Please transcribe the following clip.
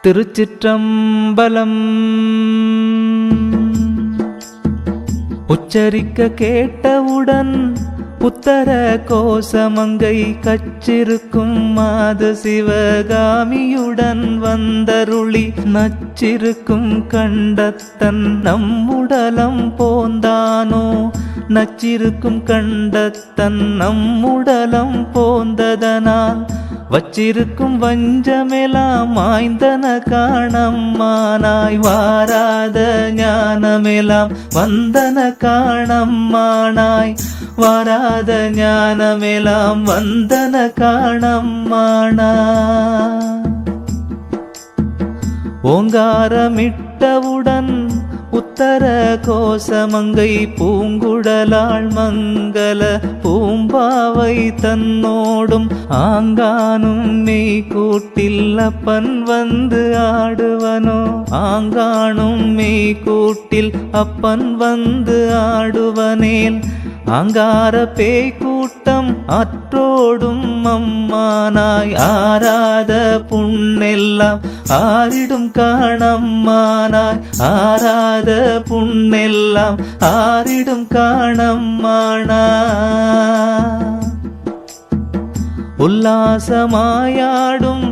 திருச்சிற்றம்பலம். உச்சரிக்க கேட்டவுடன் உத்தர கோசமங்கை கச்சிருக்கும் மாது சிவகாமியுடன் வந்தருளி நச்சிருக்கும் கண்டத்தன் நம்முடலம் போந்தானோ. நச்சிருக்கும் கண்டத்தன் நம்முடலம் போந்ததனால் வச்சிருக்கும் வஞ்சமெலாம் மாய்ந்தன காணம்மானாய். வாராத ஞானமெலாம் வந்தன காணம்மானாய். வாராத ஞானமெலாம் வந்தன காணம்மானாய். ஓங்காரமிட்டவுடன் உத்தர கோசமங்கை பூங்குழலாள் மங்கள பூம்பாவை தன்னோடும் ஆங்கானும் மெய்கூட்டில் அப்பன் வந்து ஆடுவனோ. ஆங்கானும் மெய்கூட்டில் அப்பன் வந்து ஆடுவனேல் ஆங்கார பேய் கூட்டம் அற்றோடும் அம்மானாய். ஆராத புண்ணெல்லாம் ஆறிடும் காணம்மானாய். ஆராத புண்ணெல்லாம் ஆறிடும் காணம்மானாய். உல்லாசமாயாடும்